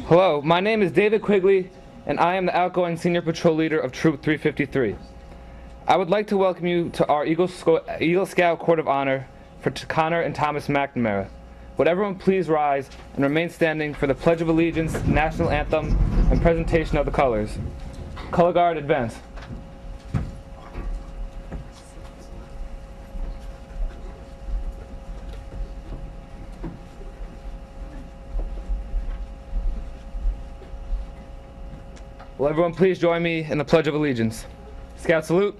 Hello, my name is David Quigley, and I am the outgoing Senior Patrol Leader of Troop 353. I would like to welcome you to our Eagle Scout Court of Honor for Conor and Thomas McNamara. Would everyone please rise and remain standing for the Pledge of Allegiance, National Anthem, and presentation of the colors. Color Guard, advance. Will everyone please join me in the Pledge of Allegiance? Scout salute.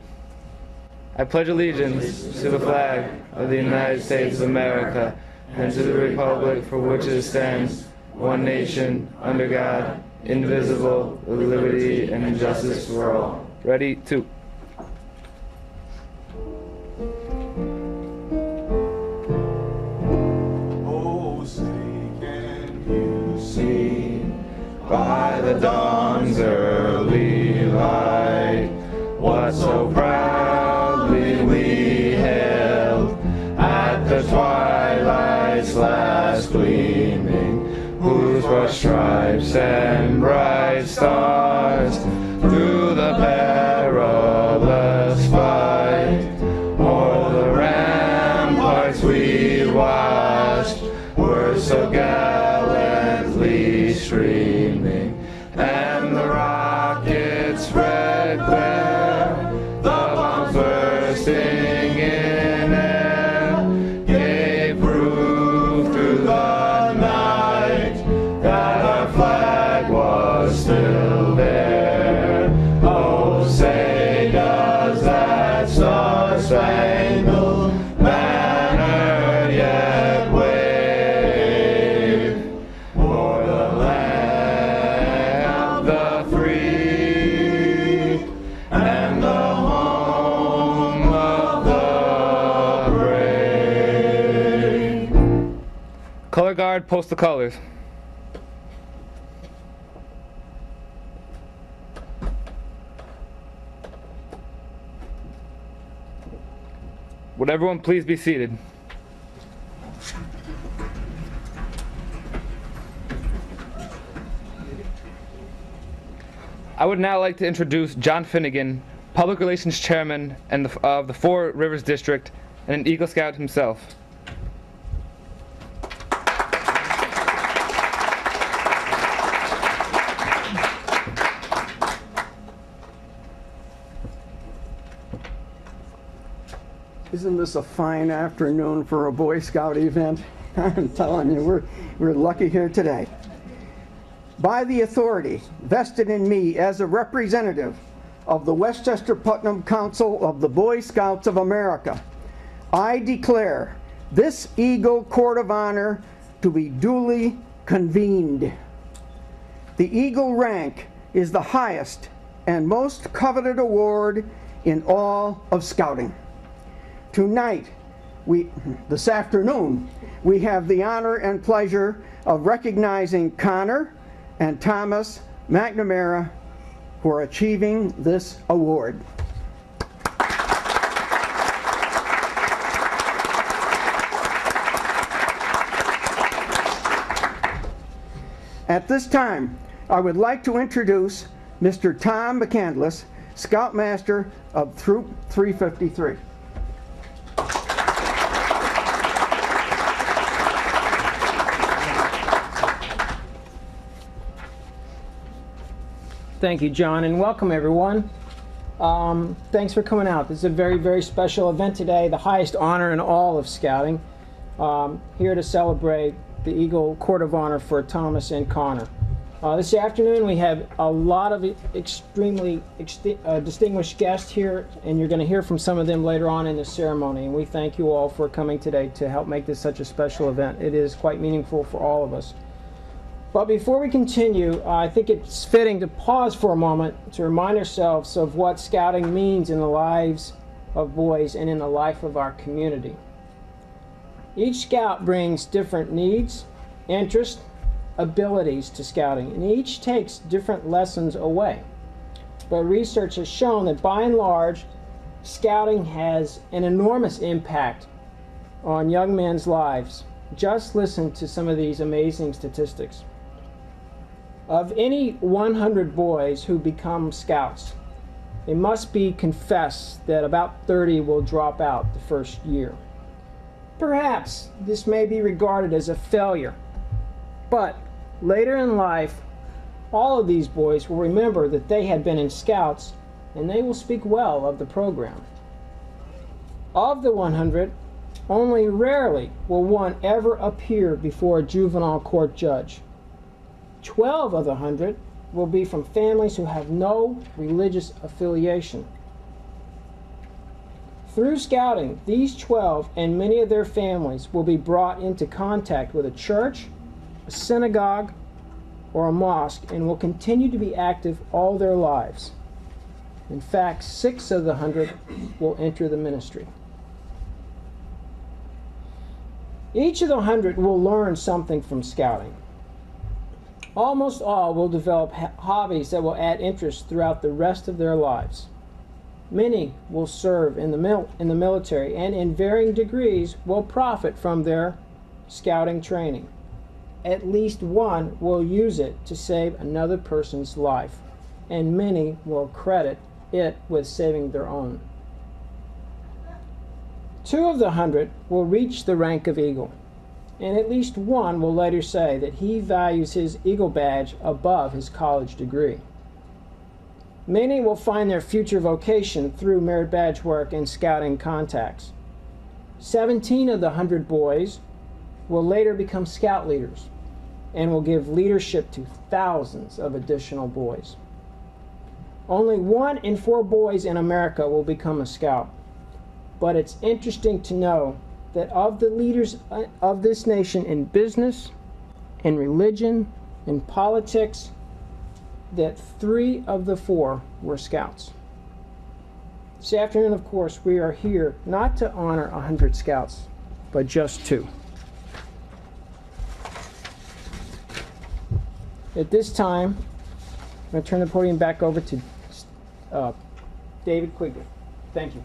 I pledge allegiance to the flag of the United States of America and to the republic for which it stands, one nation, under God, indivisible, with liberty and justice for all. Ready, two. Oh, say can you see by the dawn's early light what so proudly we hailed at the twilight's last gleaming, whose broad stripes and bright stars through the perilous fight o'er the ramparts we watched were so gallantly streaming, and the rocket's red glare, the bombs bursting in air, gave proof through the night that our flag was still there. Oh, say does that star-spangled banner yet wave o'er the land of the free and the home of the brave. Color Guard, post the colors. Would everyone please be seated? I would now like to introduce John Finnegan, Public Relations Chairman of the Four Rivers District and an Eagle Scout himself. Isn't this a fine afternoon for a Boy Scout event? I'm telling you, we're lucky here today. By the authority vested in me as a representative of the Westchester Putnam Council of the Boy Scouts of America, I declare this Eagle Court of Honor to be duly convened. The Eagle rank is the highest and most coveted award in all of scouting. Tonight, this afternoon, we have the honor and pleasure of recognizing Conor and Thomas McNamara for achieving this award. At this time, I would like to introduce Mr. Tom McCandless, Scoutmaster of Troop 353. Thank you, John, and welcome everyone. Thanks for coming out. This is a very, very special event today, the highest honor in all of scouting. Here to celebrate the Eagle Court of Honor for Thomas and Conor. This afternoon we have a lot of extremely distinguished guests here, and you're going to hear from some of them later on in the ceremony. And we thank you all for coming today to help make this such a special event. It is quite meaningful for all of us. But before we continue, I think it's fitting to pause for a moment to remind ourselves of what scouting means in the lives of boys and in the life of our community. Each scout brings different needs, interests, abilities to scouting, and each takes different lessons away. But research has shown that by and large, scouting has an enormous impact on young men's lives. Just listen to some of these amazing statistics. Of any 100 boys who become scouts, it must be confessed that about 30 will drop out the first year. Perhaps this may be regarded as a failure, but later in life, all of these boys will remember that they had been in scouts, and they will speak well of the program. Of the 100, only rarely will one ever appear before a juvenile court judge. 12 of the 100 will be from families who have no religious affiliation. Through scouting, these 12 and many of their families will be brought into contact with a church, a synagogue, or a mosque, and will continue to be active all their lives. In fact, 6 of the 100 will enter the ministry. Each of the 100 will learn something from scouting. Almost all will develop hobbies that will add interest throughout the rest of their lives. Many will serve in the military and in varying degrees will profit from their scouting training. At least one will use it to save another person's life, and many will credit it with saving their own. 2 of the 100 will reach the rank of Eagle, and at least one will later say that he values his Eagle badge above his college degree. Many will find their future vocation through merit badge work and scouting contacts. 17 of the 100 boys will later become scout leaders and will give leadership to thousands of additional boys. Only 1 in 4 boys in America will become a scout, but it's interesting to know that of the leaders of this nation in business, in religion, in politics, that 3 of the 4 were scouts. This afternoon, of course, we are here not to honor 100 scouts, but just 2. At this time, I'm going to turn the podium back over to David Quigley. Thank you.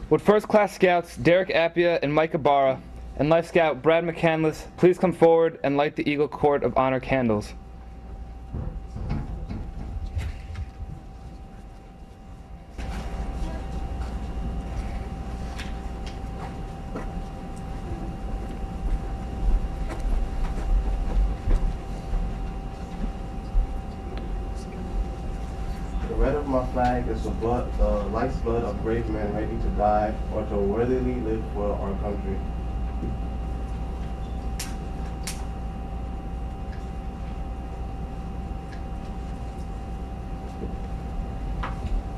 Would First Class Scouts Derek Appia and Mike Ibarra and Life Scout Brad McCandless please come forward and light the Eagle Court of Honor candles? The red of my flag is the life's blood of brave men ready to die or to worthily live for our country.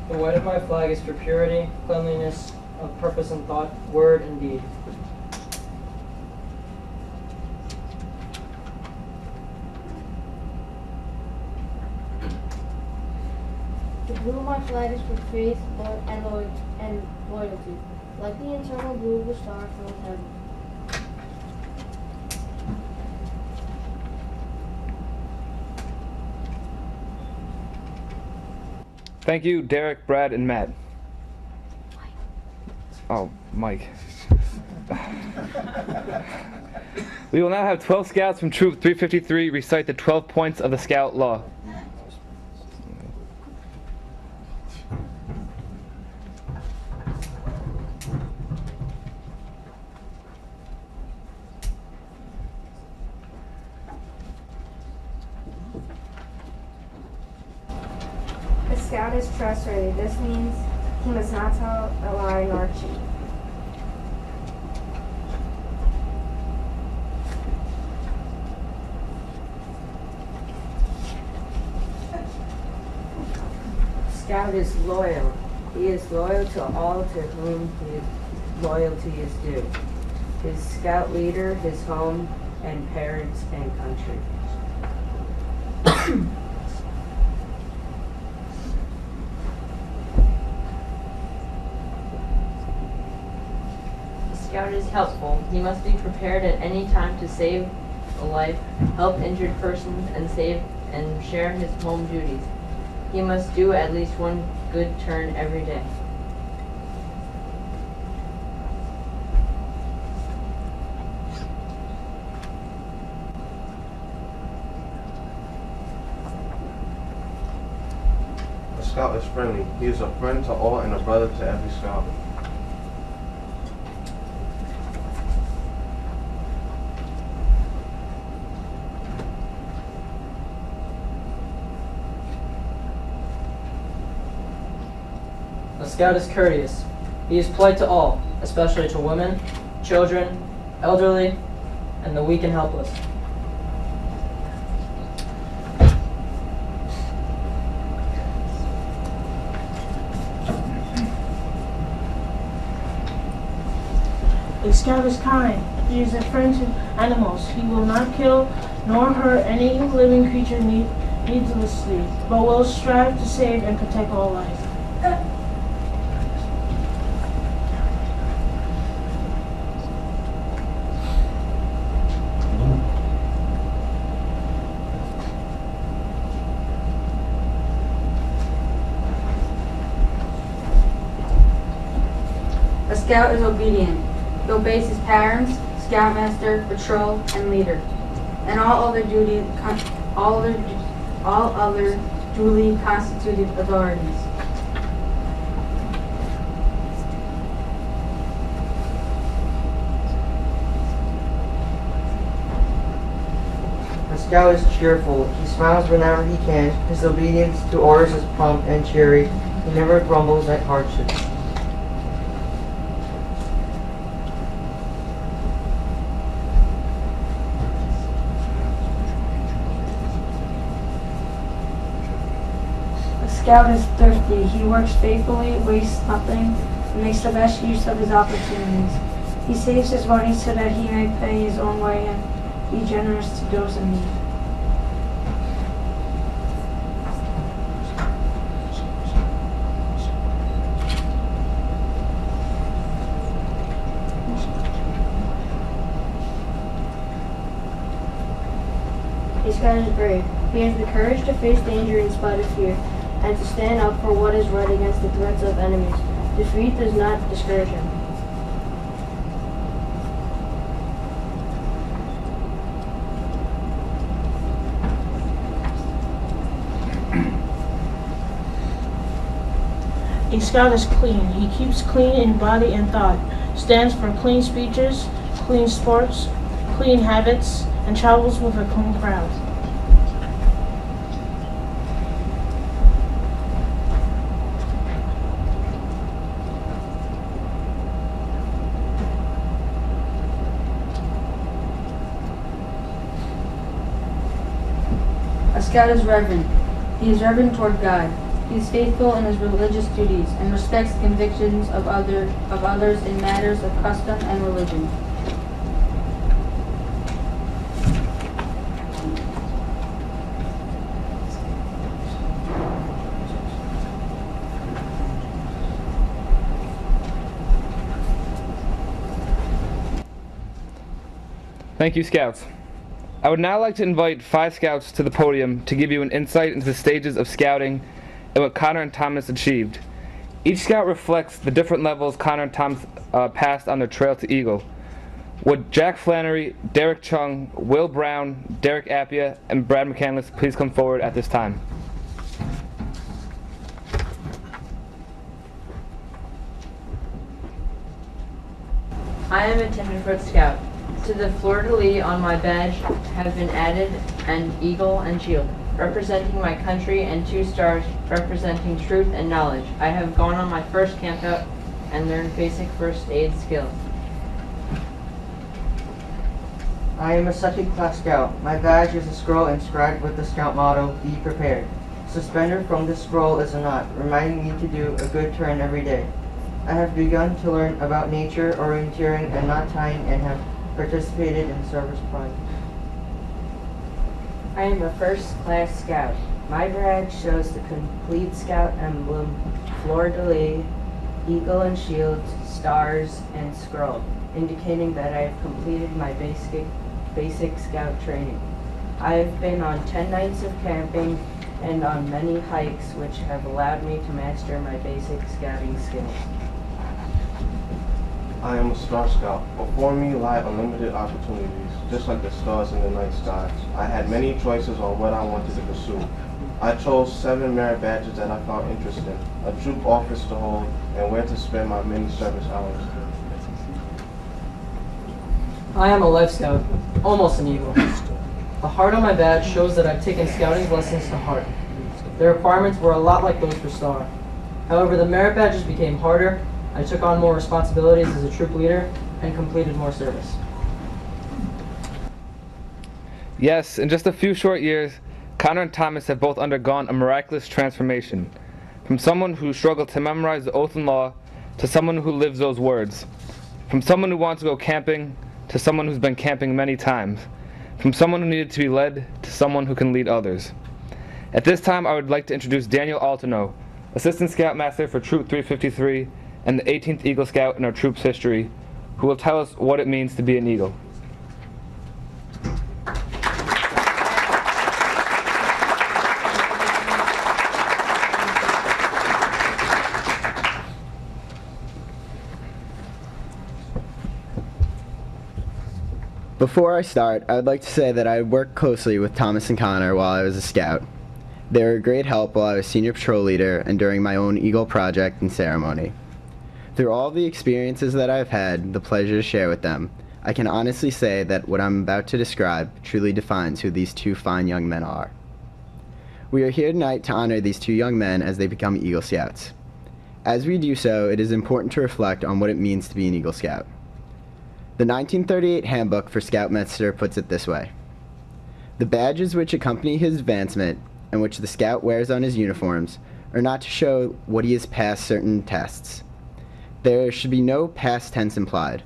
The white of my flag is for purity, cleanliness of purpose and thought, word and deed. The blue of my flag is for faith and loyalty, like the eternal blue of the star filled heaven. Thank you, Derek, Brad, and Matt. Oh, Mike. We will now have 12 scouts from Troop 353 recite the 12 points of the Scout Law. A scout is trustworthy. This means he must not tell a lie nor cheat. Scout is loyal. He is loyal to all to whom his loyalty is due. His scout leader, his home, and parents and country. The scout is helpful. He must be prepared at any time to save a life, help injured persons, and share his home duties. He must do at least one good turn every day. Scout is friendly. He is a friend to all and a brother to every Scout. A Scout is courteous. He is polite to all, especially to women, children, elderly, and the weak and helpless. A Scout is kind. He is a friend to animals. He will not kill nor hurt any living creature needlessly, but will strive to save and protect all life. A Scout is obedient. He obeys his parents, Scoutmaster, patrol, and leader, and all other duly constituted authorities. A Scout is cheerful. He smiles whenever he can. His obedience to orders is prompt and cheery. He never grumbles at hardships. A Scout is thrifty. He works faithfully, wastes nothing, and makes the best use of his opportunities. He saves his money so that he may pay his own way and be generous to those in need. A Scout is brave. He has the courage to face danger in spite of fear, and to stand up for what is right against the threats of enemies. Defeat does not discourage him. A Scout is clean. He keeps clean in body and thought, stands for clean speeches, clean sports, clean habits, and travels with a clean crowd. A Scout is reverent. He is reverent toward God. He is faithful in his religious duties and respects the convictions of others in matters of custom and religion. Thank you, Scouts. I would now like to invite 5 Scouts to the podium to give you an insight into the stages of Scouting and what Conor and Thomas achieved. Each Scout reflects the different levels Conor and Thomas passed on their trail to Eagle. Would Jack Flannery, Derek Chung, Will Brown, Derek Appia, and Brad McCandless please come forward at this time? I am a Tenderfoot Scout. To the fleur-de-lis on my badge have been added an eagle and shield, representing my country, and 2 stars representing truth and knowledge. I have gone on my first campout and learned basic first aid skills. I am a second class Scout. My badge is a scroll inscribed with the Scout motto, "Be prepared." Suspended from this scroll is a knot, reminding me to do a good turn every day. I have begun to learn about nature, orienteering, and knot tying, and have participated in service projects. I am a first-class Scout. My badge shows the complete Scout emblem, fleur-de-lis, eagle and shield, stars, and scroll, indicating that I have completed my basic Scout training. I have been on 10 nights of camping and on many hikes, which have allowed me to master my basic Scouting skills. I am a Star Scout. Before me lie unlimited opportunities, just like the stars in the night sky. I had many choices on what I wanted to pursue. I chose 7 merit badges that I found interesting, a troop office to hold, and where to spend my many service hours. I am a Life Scout, almost an Eagle. The heart on my badge shows that I've taken scouting lessons to heart. The requirements were a lot like those for Star. However, the merit badges became harder, I took on more responsibilities as a troop leader, and completed more service. Yes, in just a few short years, Conor and Thomas have both undergone a miraculous transformation. From someone who struggled to memorize the oath and law, to someone who lives those words. From someone who wants to go camping, to someone who's been camping many times. From someone who needed to be led, to someone who can lead others. At this time, I would like to introduce Daniel Altino, Assistant Scoutmaster for Troop 353 and the 18th Eagle Scout in our troop's history, who will tell us what it means to be an Eagle. Before I start, I would like to say that I worked closely with Thomas and Conor while I was a scout. They were a great help while I was senior patrol leader and during my own Eagle project and ceremony. Through all the experiences that I've had the pleasure to share with them, I can honestly say that what I'm about to describe truly defines who these two fine young men are. We are here tonight to honor these two young men as they become Eagle Scouts. As we do so, it is important to reflect on what it means to be an Eagle Scout. The 1938 Handbook for Scoutmaster puts it this way: the badges which accompany his advancement and which the scout wears on his uniforms are not to show what he has passed certain tests. There should be no past tense implied.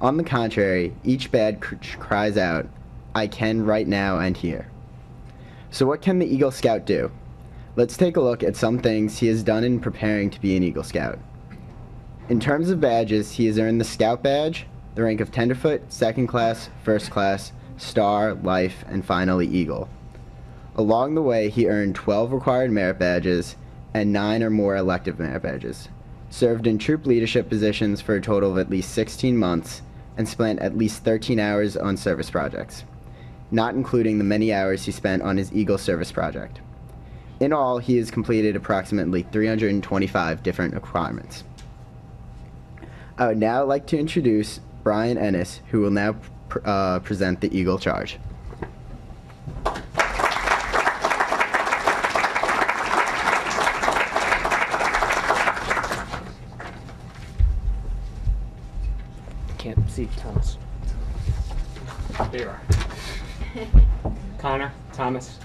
On the contrary, each badge cries out, "I can right now and here." So what can the Eagle Scout do? Let's take a look at some things he has done in preparing to be an Eagle Scout. In terms of badges, he has earned the Scout Badge, the rank of Tenderfoot, Second Class, First Class, Star, Life, and finally Eagle. Along the way, he earned 12 required merit badges and 9 or more elective merit badges, served in troop leadership positions for a total of at least 16 months, and spent at least 13 hours on service projects, not including the many hours he spent on his Eagle service project. In all, he has completed approximately 325 different requirements. I would now like to introduce Brian Ennis, who will now present the Eagle Charge. Can't see Thomas. There you are. Conor, Thomas,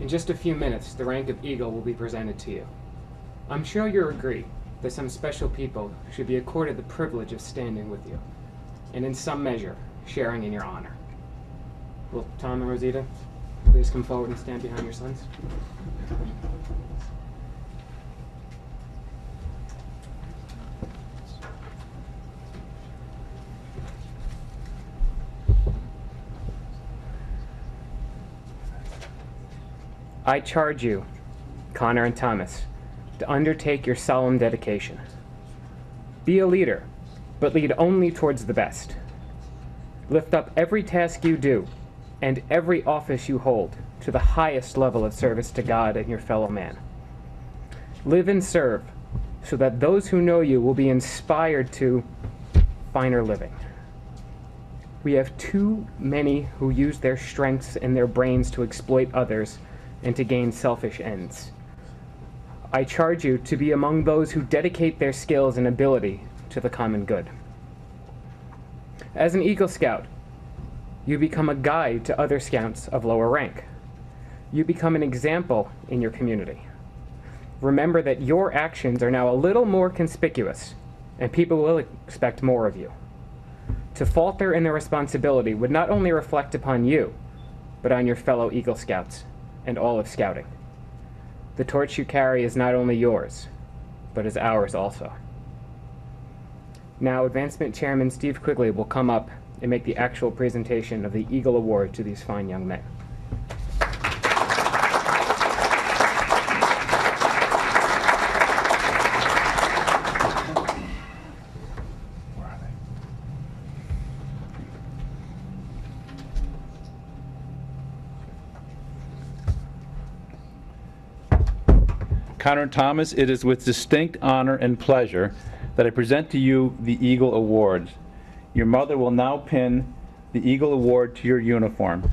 in just a few minutes, the rank of Eagle will be presented to you. I'm sure you'll agree that some special people should be accorded the privilege of standing with you, and in some measure, sharing in your honor. Will Tom and Rosita please come forward and stand behind your sons? I charge you, Conor and Thomas, to undertake your solemn dedication. Be a leader, but lead only towards the best. Lift up every task you do and every office you hold to the highest level of service to God and your fellow man. Live and serve so that those who know you will be inspired to finer living. We have too many who use their strengths and their brains to exploit others and to gain selfish ends. I charge you to be among those who dedicate their skills and ability to the common good. As an Eagle Scout, you become a guide to other scouts of lower rank. You become an example in your community. Remember that your actions are now a little more conspicuous, and people will expect more of you. To falter in their responsibility would not only reflect upon you, but on your fellow Eagle Scouts and all of Scouting. The torch you carry is not only yours, but is ours also. Now, Advancement Chairman Steve Quigley will come up and make the actual presentation of the Eagle Award to these fine young men. Conor and Thomas, it is with distinct honor and pleasure that I present to you the Eagle Award. Your mother will now pin the Eagle Award to your uniform.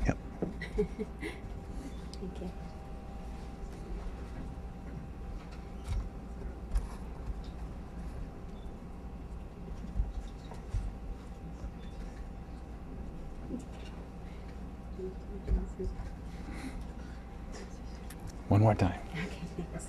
Yep. Okay. One more time. Okay, thanks.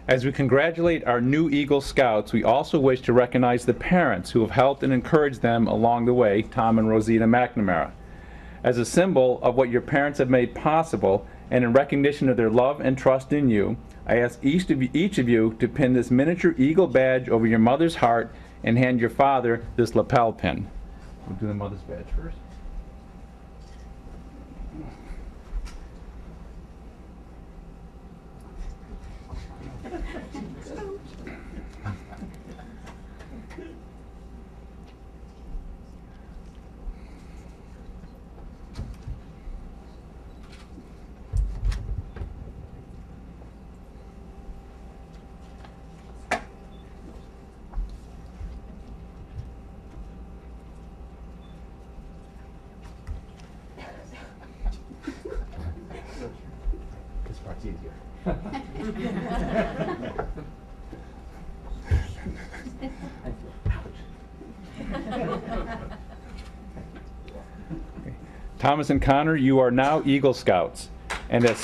As we congratulate our new Eagle Scouts, we also wish to recognize the parents who have helped and encouraged them along the way, Tom and Rosita McNamara. As a symbol of what your parents have made possible, and in recognition of their love and trust in you, I ask each of you to pin this miniature Eagle badge over your mother's heart and hand your father this lapel pin. We'll do the mother's badge first. This part's easier. Thomas and Conor, you are now Eagle Scouts. And as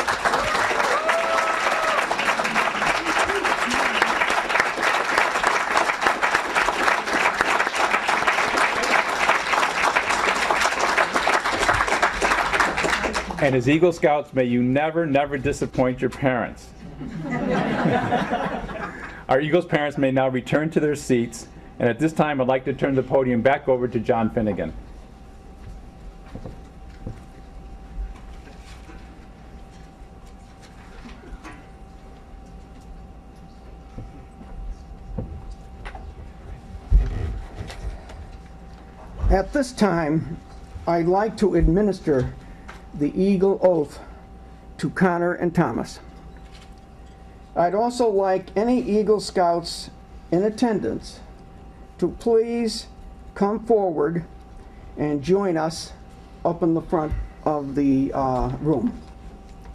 Eagle Scouts, may you never, never disappoint your parents. Our Eagles parents may now return to their seats, and at this time I'd like to turn the podium back over to John Finnegan. At this time, I'd like to administer the Eagle Oath to Conor and Thomas. I'd also like any Eagle Scouts in attendance to please come forward and join us up in the front of the room.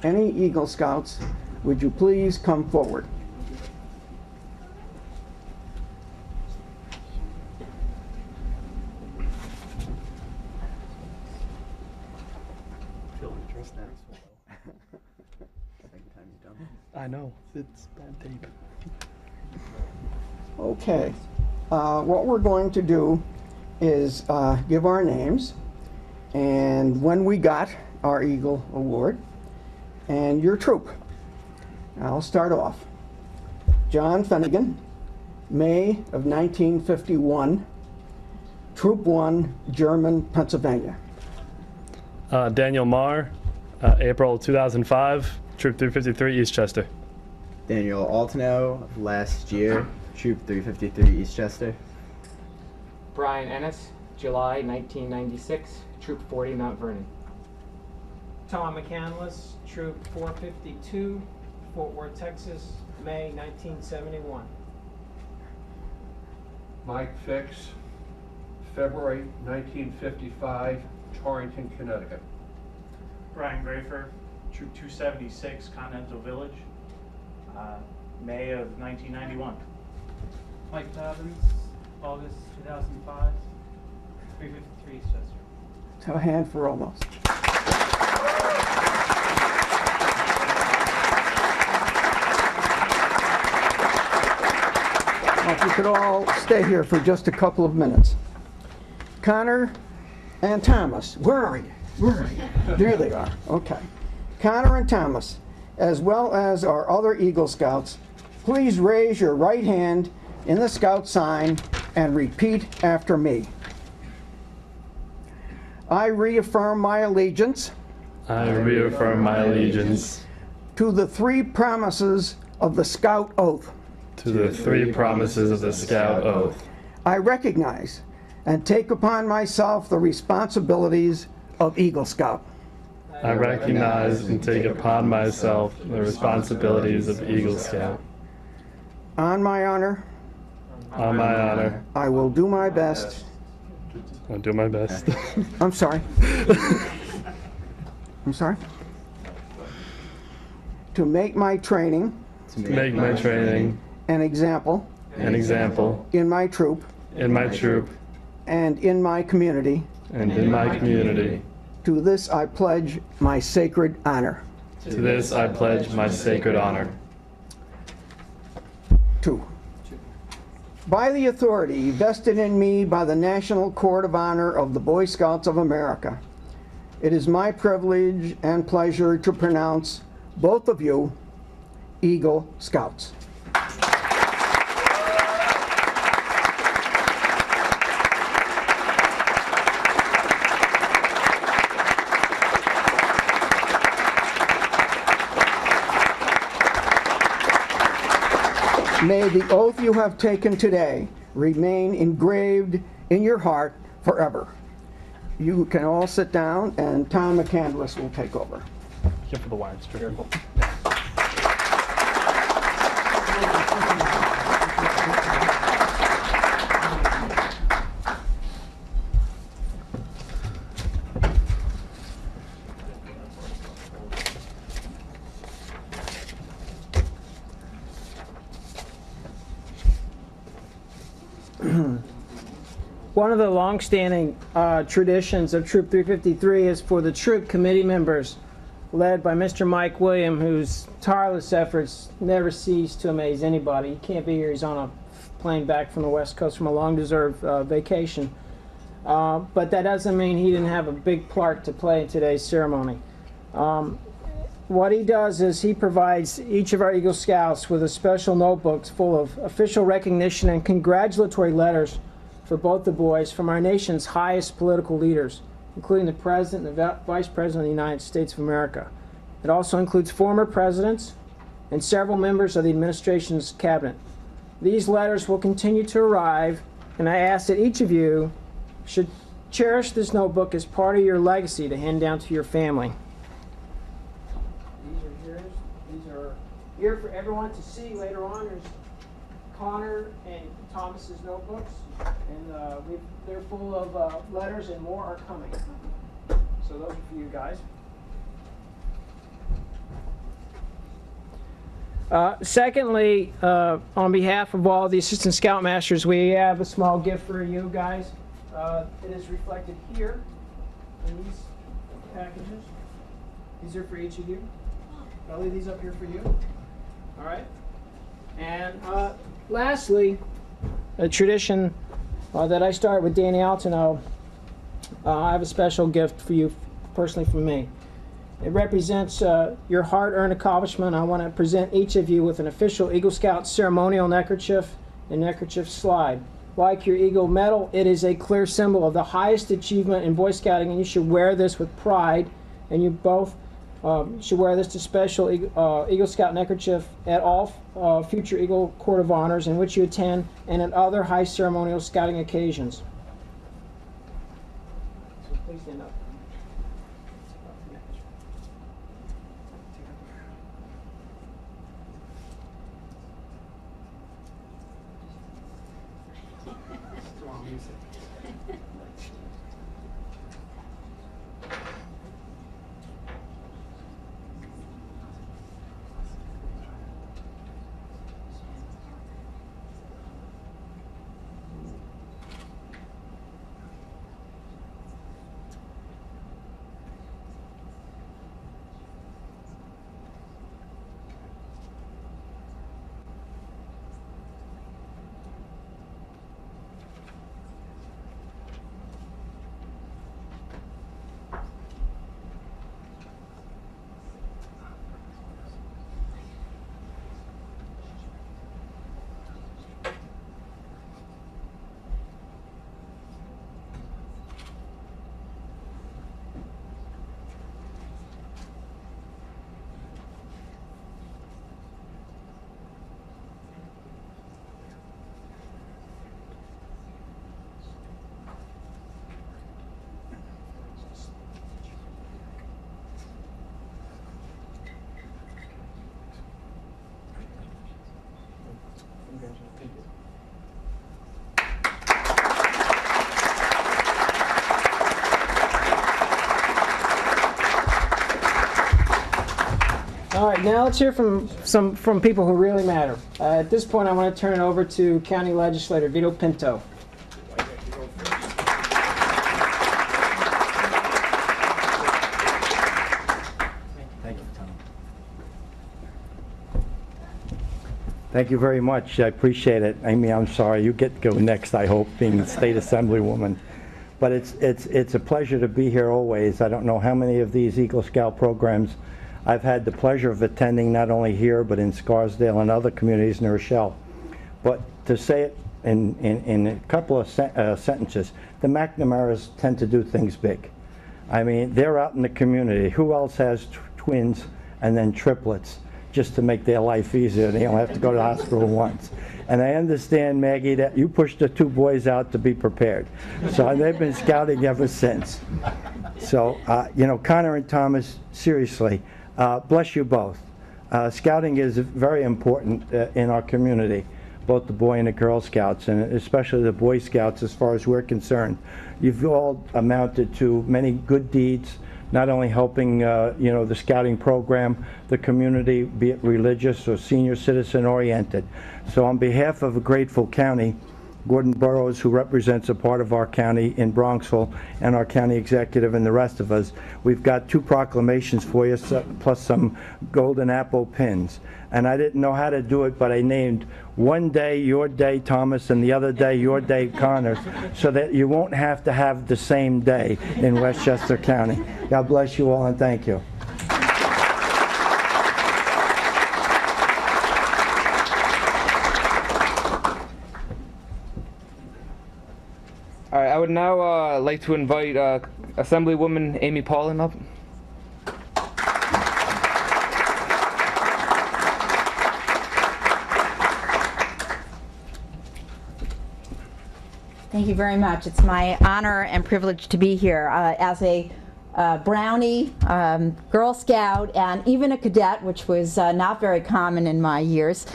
Any Eagle Scouts, would you please come forward? I know, it's bad tape. Okay. What we're going to do is give our names and when we got our Eagle Award and your troop. I'll start off. John Finnegan, May of 1951, Troop 1, German, Pennsylvania. Daniel Marr, April 2005, Troop 353, Eastchester. Daniel Altino, last year, Troop 353, Eastchester. Brian Ennis, July 1996, Troop 40, Mount Vernon. Tom McCandless, Troop 452, Fort Worth, Texas, May 1971. Mike Fix, February 1955, Torrington, Connecticut. Brian Grafer, Troop 276, Continental Village, May of 1991. Mike Dobbins, August 2005, 353 Eastchester. Have a hand for almost. Well, if you could all stay here for just a couple of minutes. Connor and Thomas. Where are you? Where are you? There they are. Okay. Connor and Thomas, as well as our other Eagle Scouts, please raise your right hand in the Scout sign and repeat after me. I reaffirm my allegiance. I reaffirm my allegiance to the three promises of the Scout Oath. to the three promises of the Scout Oath. I recognize and take upon myself the responsibilities of Eagle Scout. I recognize and take upon myself the responsibilities of Eagle Scout. On my honor, I will do my best. I'll do my best. I'm sorry. I'm sorry. To make my training an example in my troop and in my community. To this I pledge my sacred honor. To this I pledge my sacred honor. 2. By the authority vested in me by the National Court of Honor of the Boy Scouts of America, it is my privilege and pleasure to pronounce both of you Eagle Scouts. May the oath you have taken today remain engraved in your heart forever. You can all sit down, and Tom McCandless will take over. Careful the wires, careful. One of the long-standing traditions of Troop 353 is for the troop committee members, led by Mr. Mike William, whose tireless efforts never cease to amaze anybody. He can't be here. He's on a plane back from the West Coast from a long-deserved vacation. But that doesn't mean he didn't have a big part to play in today's ceremony. What he does is he provides each of our Eagle Scouts with a special notebook full of official recognition and congratulatory letters for both the boys from our nation's highest political leaders, including the President and the Vice President of the United States of America. It also includes former presidents and several members of the administration's cabinet. These letters will continue to arrive, and I ask that each of you should cherish this notebook as part of your legacy to hand down to your family. These are yours. These are here for everyone to see later on. There's Connor and Thomas's notebooks, and they're full of letters, and more are coming. So those are for you guys. Secondly, on behalf of all the Assistant Scoutmasters, we have a small gift for you guys. It is reflected here in these packages. These are for each of you. I'll leave these up here for you. All right. And lastly, a tradition that I started with Danny Altino. I have a special gift for you, personally from me. It represents your hard-earned accomplishment. I want to present each of you with an official Eagle Scout ceremonial neckerchief and neckerchief slide. Like your Eagle Medal, it is a clear symbol of the highest achievement in Boy Scouting, and you should wear this with pride. And you both should wear this to special Eagle Scout neckerchief at all future Eagle Court of Honors in which you attend and at other high ceremonial scouting occasions. So please stand up. All right, now let's hear from people who really matter. At this point, I want to turn it over to County Legislator Vito Pinto. Thank you, Tom. Thank you very much. I appreciate it. Amy, I'm sorry. You get to go next, I hope, being the State Assemblywoman. But it's a pleasure to be here always. I don't know how many of these Eagle Scout programs I've had the pleasure of attending, not only here, but in Scarsdale and other communities in Rochelle. But to say it in a couple of sentences, the McNamaras tend to do things big. I mean, they're out in the community. Who else has twins and then triplets just to make their life easier? They don't have to go to the hospital once. And I understand, Maggie, that you pushed the two boys out to be prepared. So they've been scouting ever since. So, you know, Conor and Thomas, seriously, bless you both. Scouting is very important in our community, both the Boy and the Girl Scouts, and especially the Boy Scouts as far as we're concerned. You've all amounted to many good deeds, not only helping you know, the scouting program, the community, be it religious or senior citizen oriented. So on behalf of a grateful county, Gordon Burroughs, who represents a part of our county in Bronxville, and our county executive and the rest of us, we've got two proclamations for you, plus some golden apple pins. And I didn't know how to do it, but I named one day your day, Thomas, and the other day your day, Connor, so that you won't have to have the same day in Westchester County. God bless you all, and thank you. All right, I would now like to invite Assemblywoman Amy Paulin up. Thank you very much. It's my honor and privilege to be here as a Brownie, Girl Scout, and even a cadet, which was not very common in my years.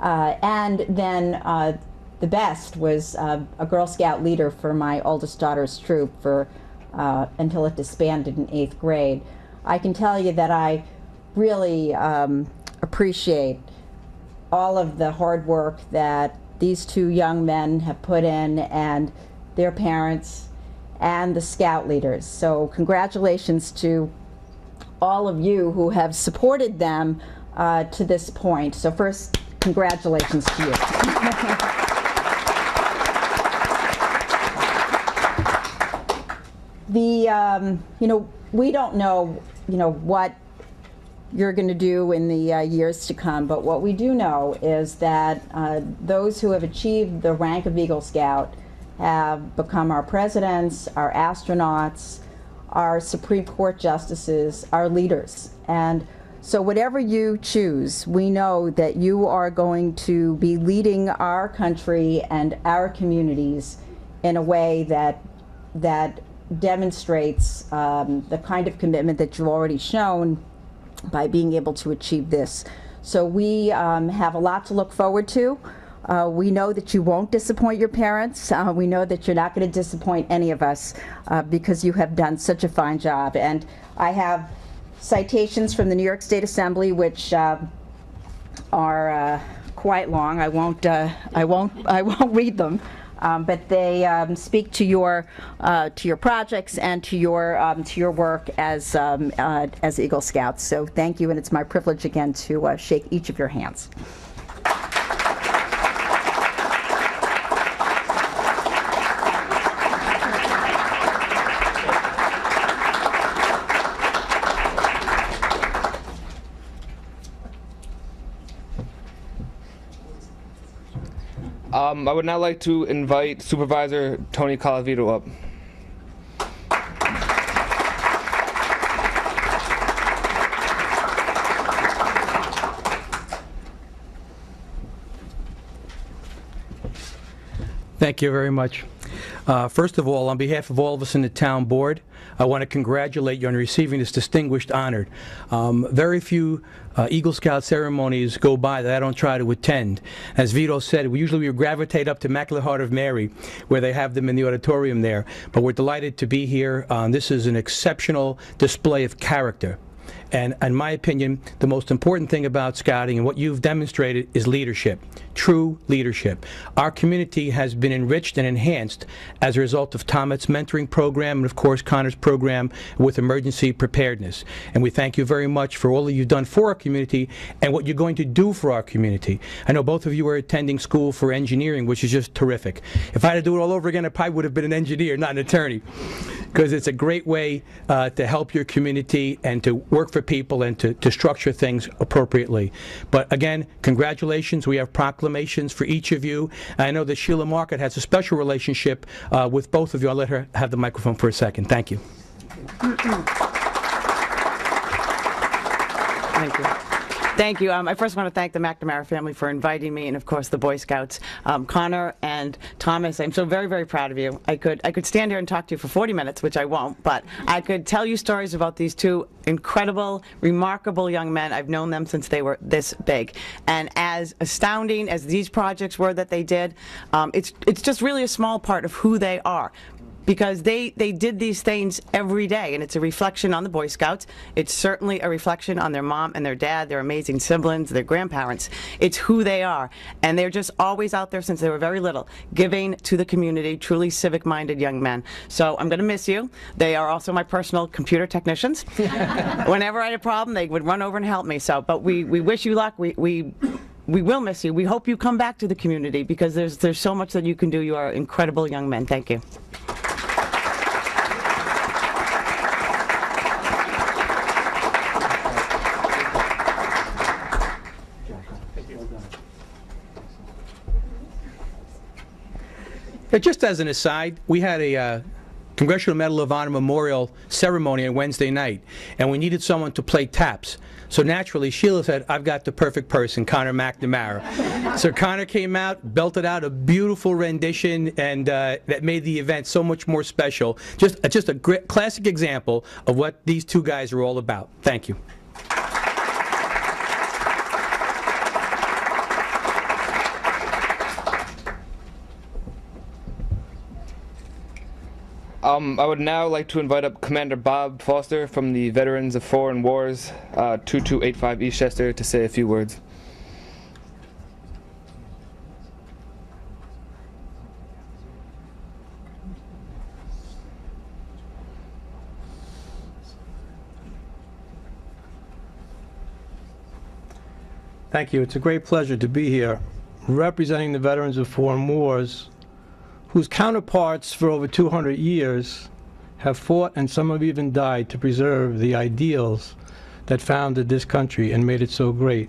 And then the best was a Girl Scout leader for my oldest daughter's troop for until it disbanded in 8th grade. I can tell you that I really appreciate all of the hard work that these two young men have put in, and their parents and the Scout leaders. So congratulations to all of you who have supported them to this point. So first, congratulations to you. You know, we don't know, you know, what you're going to do in the years to come, but what we do know is that those who have achieved the rank of Eagle Scout have become our presidents, our astronauts, our Supreme Court justices, our leaders. And so whatever you choose, we know that you are going to be leading our country and our communities in a way that demonstrates the kind of commitment that you've already shown by being able to achieve this. So we have a lot to look forward to. We know that you won't disappoint your parents. We know that you're not going to disappoint any of us because you have done such a fine job. And I have citations from the New York State Assembly, which are quite long. I won't read them. But they speak to your projects and to your work as Eagle Scouts. So thank you, and it's my privilege again to shake each of your hands. I would now like to invite Supervisor Tony Calavito up. Thank you very much. First of all, on behalf of all of us in the town board, I want to congratulate you on receiving this distinguished honor. Very few Eagle Scout ceremonies go by that I don't try to attend. As Vito said, we usually gravitate up to Immaculate Heart of Mary, where they have them in the auditorium there. But we're delighted to be here. This is an exceptional display of character. And in my opinion, the most important thing about Scouting and what you've demonstrated is leadership, true leadership. Our community has been enriched and enhanced as a result of Thomas' mentoring program and, of course, Conor's program with emergency preparedness. And we thank you very much for all that you've done for our community and what you're going to do for our community. I know both of you are attending school for engineering, which is just terrific. If I had to do it all over again, I probably would have been an engineer, not an attorney, because it's a great way to help your community and to work for people and to structure things appropriately. But again, congratulations. We have proclamations for each of you. I know that Sheila Market has a special relationship with both of you. I'll let her have the microphone for a second. Thank you. Thank you. Thank you. I first want to thank the McNamara family for inviting me, and of course the Boy Scouts. Conor and Thomas, I'm so very, very proud of you. I could stand here and talk to you for 40 minutes, which I won't, but I could tell you stories about these two incredible, remarkable young men. I've known them since they were this big. And as astounding as these projects were that they did, it's just really a small part of who they are. Because they did these things every day, and it's a reflection on the Boy Scouts. It's certainly a reflection on their mom and their dad, their amazing siblings, their grandparents. It's who they are, and they're just always out there since they were very little, giving to the community, truly civic-minded young men. So I'm going to miss you. They are also my personal computer technicians. Whenever I had a problem, they would run over and help me. So, but we wish you luck. We will miss you. We hope you come back to the community because there's so much that you can do. You are incredible young men. Thank you. Just as an aside, we had a Congressional Medal of Honor Memorial ceremony on Wednesday night, and we needed someone to play taps. So naturally, Sheila said, I've got the perfect person, Conor McNamara. So Conor came out, belted out a beautiful rendition, and that made the event so much more special. Just a great, classic example of what these two guys are all about. Thank you. I would now like to invite up Commander Bob Foster from the Veterans of Foreign Wars, 2285 Eastchester, to say a few words. Thank you. It's a great pleasure to be here representing the Veterans of Foreign Wars, whose counterparts for over 200 years have fought and some have even died to preserve the ideals that founded this country and made it so great.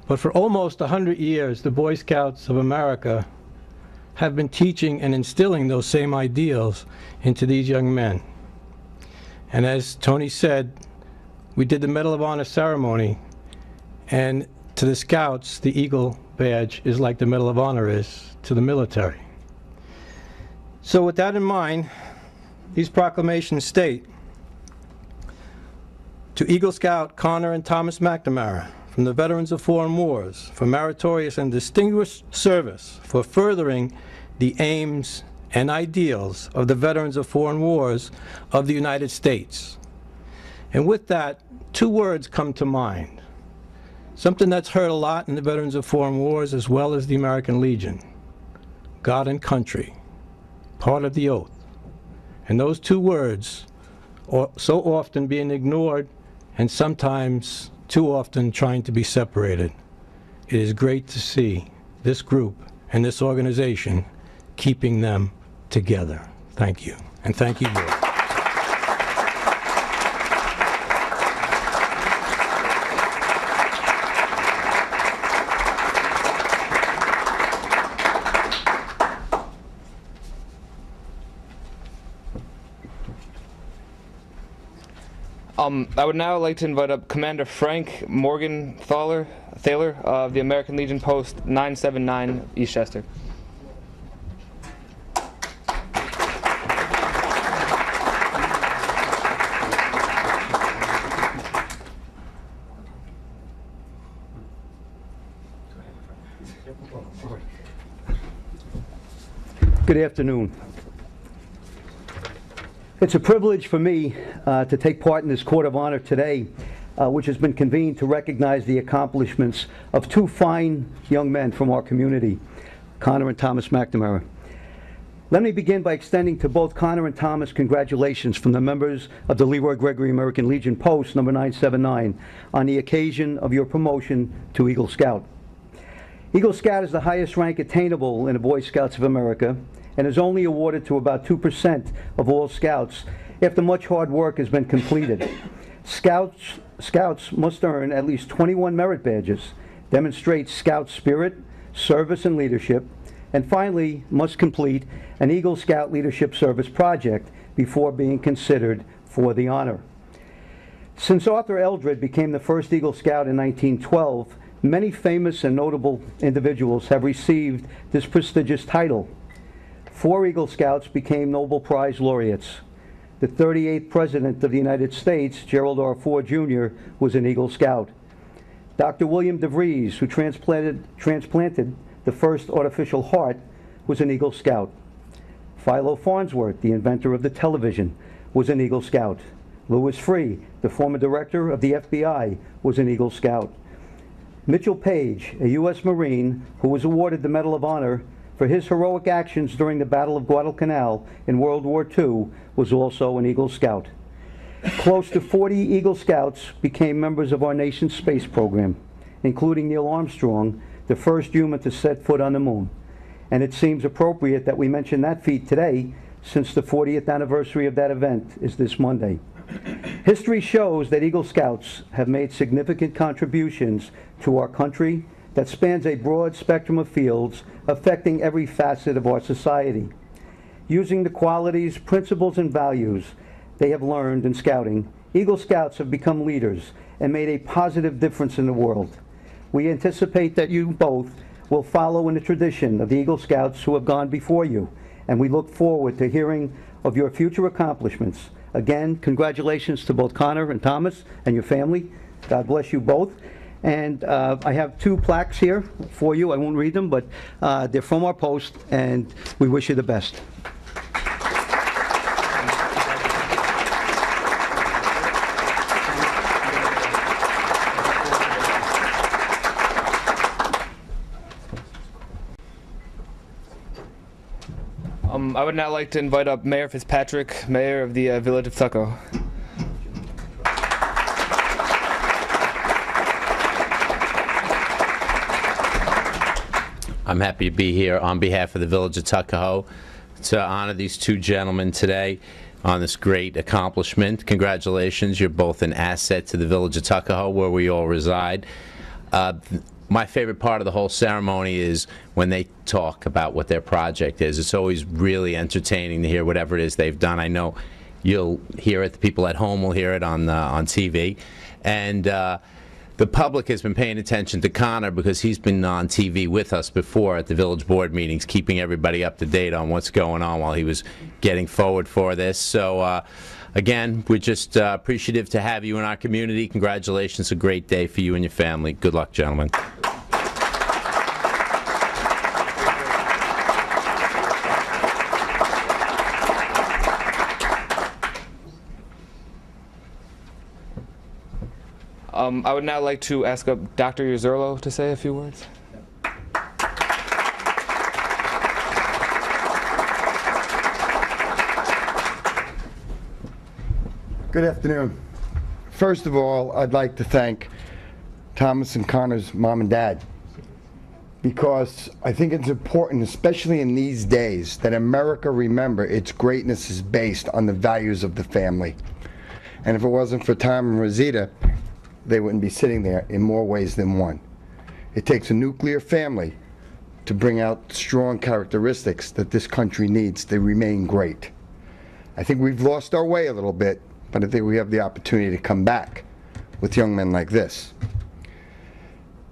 But for almost 100 years, the Boy Scouts of America have been teaching and instilling those same ideals into these young men. And as Tony said, we did the Medal of Honor ceremony, and to the Scouts, the Eagle badge is like the Medal of Honor is to the military. So with that in mind, these proclamations state, to Eagle Scout Conor and Thomas McNamara, from the Veterans of Foreign Wars, for meritorious and distinguished service, for furthering the aims and ideals of the Veterans of Foreign Wars of the United States. And with that, two words come to mind. Something that's heard a lot in the Veterans of Foreign Wars as well as the American Legion. God and country. Part of the oath. And those two words are so often being ignored and sometimes too often trying to be separated. It is great to see this group and this organization keeping them together. Thank you. And thank you, Board. I would now like to invite up Commander Frank Morgenthaler of the American Legion Post 979 Eastchester. Good afternoon. It's a privilege for me to take part in this Court of Honor today which has been convened to recognize the accomplishments of two fine young men from our community, Conor and Thomas McNamara. Let me begin by extending to both Conor and Thomas congratulations from the members of the Leroy Gregory American Legion Post number 979 on the occasion of your promotion to Eagle Scout. Eagle Scout is the highest rank attainable in the Boy Scouts of America and is only awarded to about 2% of all Scouts after much hard work has been completed. Scouts must earn at least 21 merit badges, demonstrate Scout spirit, service, and leadership, and finally must complete an Eagle Scout Leadership Service project before being considered for the honor. Since Arthur Eldred became the first Eagle Scout in 1912, many famous and notable individuals have received this prestigious title. 4 Eagle Scouts became Nobel Prize laureates. The 38th President of the United States, Gerald R. Ford Jr., was an Eagle Scout. Dr. William DeVries, who transplanted the first artificial heart, was an Eagle Scout. Philo Farnsworth, the inventor of the television, was an Eagle Scout. Louis Freeh, the former director of the FBI, was an Eagle Scout. Mitchell Page, a U.S. Marine who was awarded the Medal of Honor for his heroic actions during the Battle of Guadalcanal in World War II, was also an Eagle Scout. Close to 40 Eagle Scouts became members of our nation's space program, including Neil Armstrong, the first human to set foot on the moon. And it seems appropriate that we mention that feat today, since the 40th anniversary of that event is this Monday. History shows that Eagle Scouts have made significant contributions to our country that spans a broad spectrum of fields affecting every facet of our society. Using the qualities, principles, and values they have learned in scouting, Eagle Scouts have become leaders and made a positive difference in the world. We anticipate that you both will follow in the tradition of the Eagle Scouts who have gone before you, and we look forward to hearing of your future accomplishments. Again, congratulations to both Conor and Thomas and your family. God bless you both. And I have 2 plaques here for you. I won't read them, but they're from our post, and we wish you the best. I would now like to invite up Mayor Fitzpatrick, Mayor of the Village of Tuckahoe. I'm happy to be here on behalf of the Village of Tuckahoe to honor these 2 gentlemen today on this great accomplishment. Congratulations, you're both an asset to the Village of Tuckahoe, where we all reside. My favorite part of the whole ceremony is when they talk about what their project is. It's always really entertaining to hear whatever it is they've done. I know you'll hear it, the people at home will hear it on TV. And the public has been paying attention to Conor because he's been on TV with us before at the village board meetings, keeping everybody up to date on what's going on while he was getting forward for this. So again, we're just appreciative to have you in our community. Congratulations, a great day for you and your family. Good luck, gentlemen. I would now like to ask up Dr. Yerzurlo to say a few words. Good afternoon. First of all, I'd like to thank Thomas and Conor's mom and dad, because I think it's important, especially in these days, that America remember its greatness is based on the values of the family. And if it wasn't for Tom and Rosita, they wouldn't be sitting there in more ways than one. It takes a nuclear family to bring out strong characteristics that this country needs to remain great. I think we've lost our way a little bit, but I think we have the opportunity to come back with young men like this.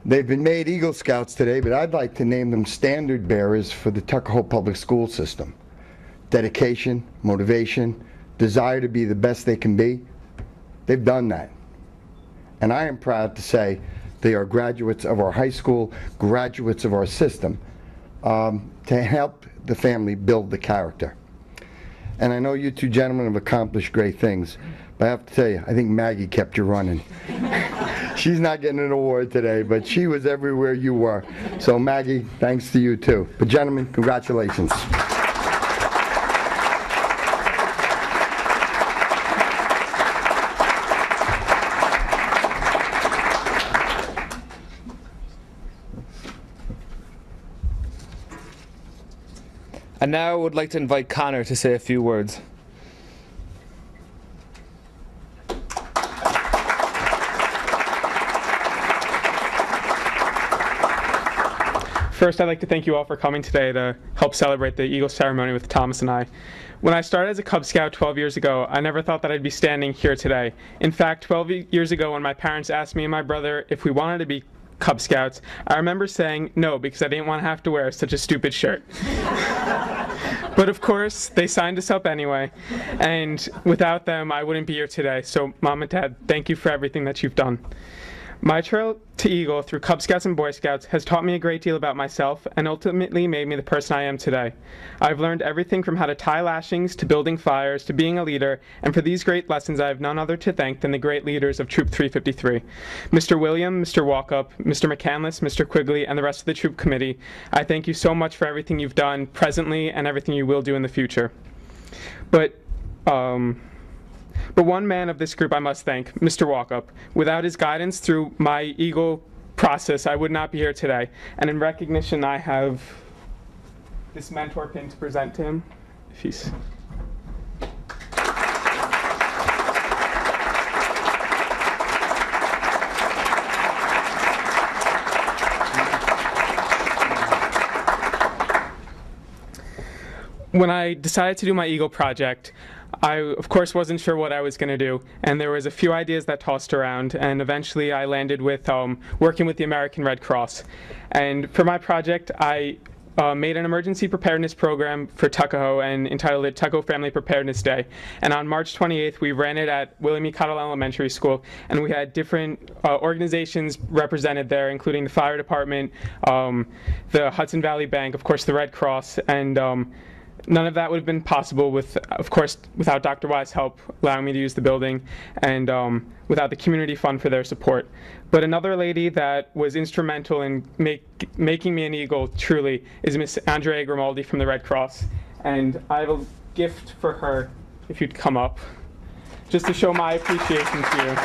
They've been made Eagle Scouts today, but I'd like to name them standard bearers for the Tuckahoe Public School System. Dedication, motivation, desire to be the best they can be, they've done that. And I am proud to say they are graduates of our high school, graduates of our system, to help the family build the character. And I know you 2 gentlemen have accomplished great things, But I have to tell you, I think Maggie kept you running. She's not getting an award today, but she was everywhere you were. So Maggie, thanks to you too. But gentlemen, congratulations. And now I would like to invite Conor to say a few words. First, I'd like to thank you all for coming today to help celebrate the Eagle ceremony with Thomas and I. When I started as a Cub Scout 12 years ago, I never thought that I'd be standing here today. In fact, 12 years ago when my parents asked me and my brother if we wanted to be Cub Scouts, I remember saying no because I didn't want to have to wear such a stupid shirt. But of course, they signed us up anyway, and without them, I wouldn't be here today. So, Mom and Dad, thank you for everything that you've done. My trail to Eagle through Cub Scouts and Boy Scouts has taught me a great deal about myself and ultimately made me the person I am today. I've learned everything from how to tie lashings to building fires to being a leader, and for these great lessons I have none other to thank than the great leaders of Troop 353. Mr. William, Mr. Walkup, Mr. McCandless, Mr. Quigley, and the rest of the troop committee, I thank you so much for everything you've done presently and everything you will do in the future. But one man of this group I must thank, Mr. Walkup. Without his guidance through my Eagle process, I would not be here today. And in recognition, I have this mentor pin to present to him. If he's... When I decided to do my Eagle project, I, of course, wasn't sure what I was going to do, and there was a few ideas that tossed around, and eventually I landed with working with the American Red Cross. And for my project, I made an emergency preparedness program for Tuckahoe and entitled it Tuckahoe Family Preparedness Day. And on March 28th, we ran it at William E. Cottle Elementary School, and we had different organizations represented there, including the fire department, the Hudson Valley Bank, of course, the Red Cross, and none of that would have been possible without Dr. Y's help allowing me to use the building, and without the community fund for their support. But another lady that was instrumental in making me an Eagle, truly, is Miss Andrea Grimaldi from the Red Cross. And I have a gift for her, if you'd come up, just to show my appreciation to you.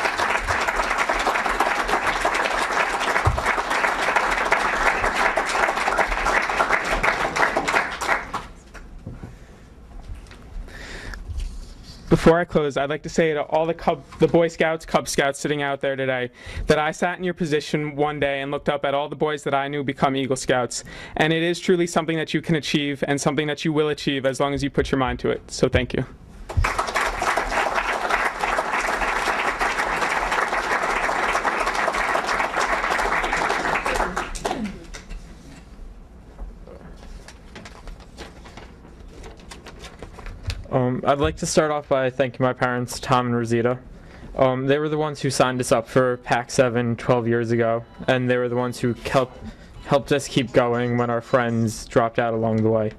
Before I close, I'd like to say to all the Boy Scouts, Cub Scouts sitting out there today, that I sat in your position one day and looked up at all the boys that I knew become Eagle Scouts. And it is truly something that you can achieve and something that you will achieve as long as you put your mind to it. So thank you. I'd like to start off by thanking my parents, Tom and Rosita. They were the ones who signed us up for PAC 7 12 years ago, and they were the ones who helped us keep going when our friends dropped out along the way.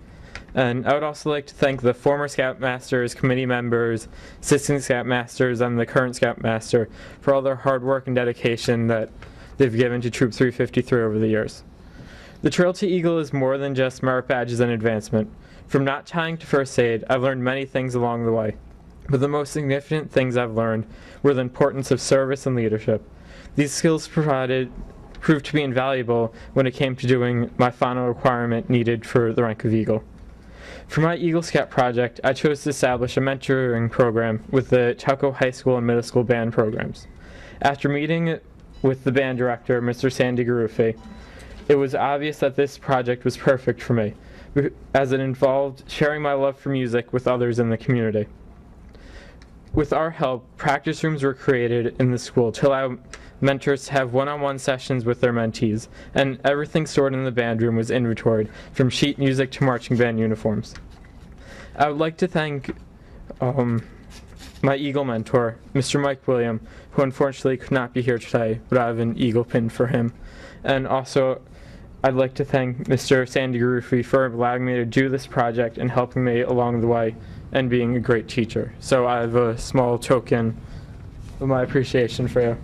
And I would also like to thank the former Scoutmasters, committee members, assistant Scoutmasters, and the current Scoutmaster for all their hard work and dedication that they've given to Troop 353 over the years. The Trail to Eagle is more than just merit badges and advancement. From not tying to first aid, I've learned many things along the way. But the most significant things I've learned were the importance of service and leadership. These skills proved to be invaluable when it came to doing my final requirement needed for the rank of Eagle. For my Eagle Scout project, I chose to establish a mentoring program with the Tuckahoe High School and Middle School band programs. After meeting with the band director, Mr. Sandy Garufi, it was obvious that this project was perfect for me, as it involved sharing my love for music with others in the community. With our help, practice rooms were created in the school to allow mentors to have one-on-one sessions with their mentees, and everything stored in the band room was inventoried, from sheet music to marching band uniforms. I would like to thank my Eagle mentor, Mr. Mike William, who unfortunately could not be here today, but I have an Eagle pin for him. And also, I'd like to thank Mr. Sandy Garufi for allowing me to do this project and helping me along the way and being a great teacher. So I have a small token of my appreciation for you.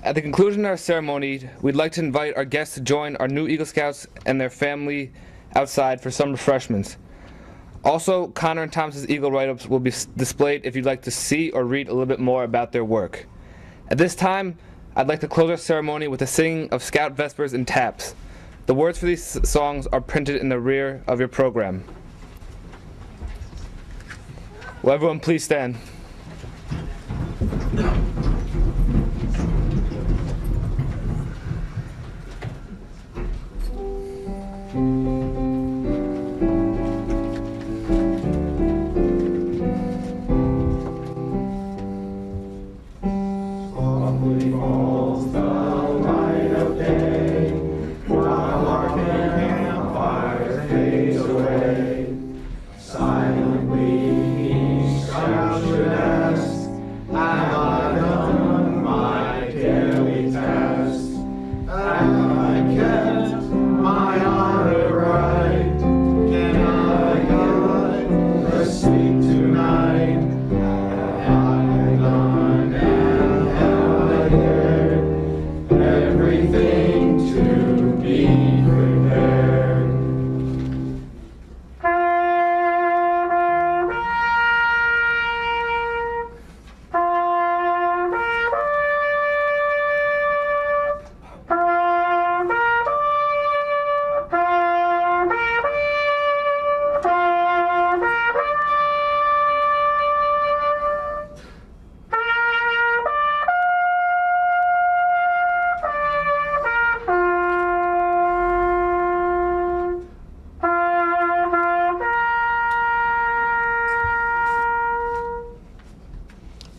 At the conclusion of our ceremony, we'd like to invite our guests to join our new Eagle Scouts and their family outside for some refreshments. Also, Conor and Thomas's Eagle write-ups will be displayed if you'd like to see or read a little bit more about their work. At this time, I'd like to close our ceremony with the singing of Scout Vespers and Taps. The words for these songs are printed in the rear of your program. Will everyone please stand?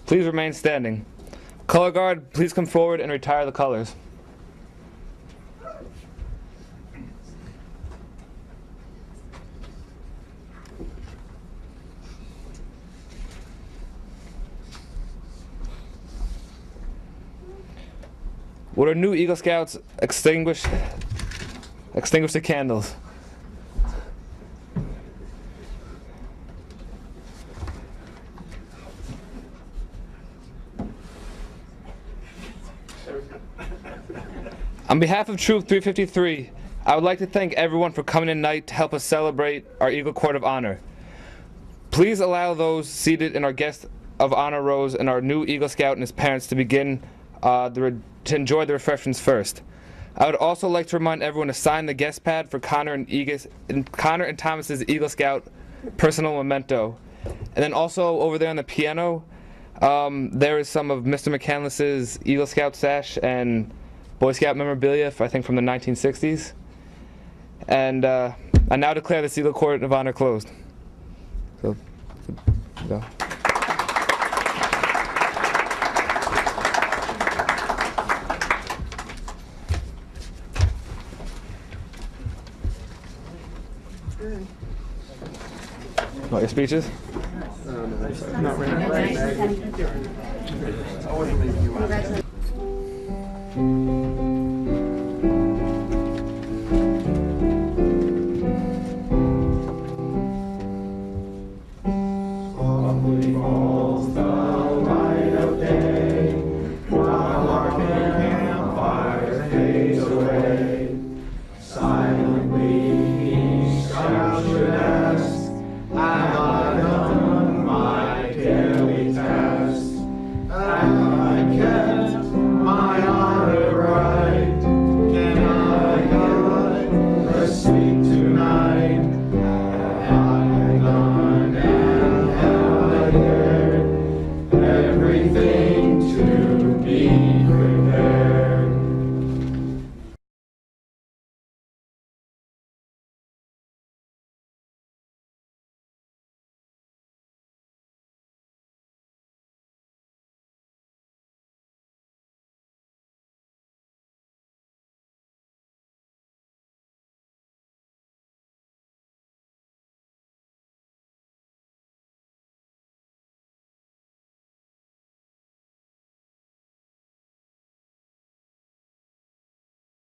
Please remain standing. Color guard, please come forward and retire the colors. Would our new Eagle Scouts extinguish the candles? On behalf of Troop 353, I would like to thank everyone for coming tonight to help us celebrate our Eagle Court of Honor. Please allow those seated in our guest of honor rows and our new Eagle Scout and his parents to begin to enjoy the refreshments first. I would also like to remind everyone to sign the guest pad for Conor and Thomas's Eagle Scout personal memento. And then also over there on the piano, there is some of Mr. McCandless's Eagle Scout sash and Boy Scout memorabilia, I think from the 1960s. And I now declare the Eagle Court of Honor closed. So, go. What, your speeches? Not really.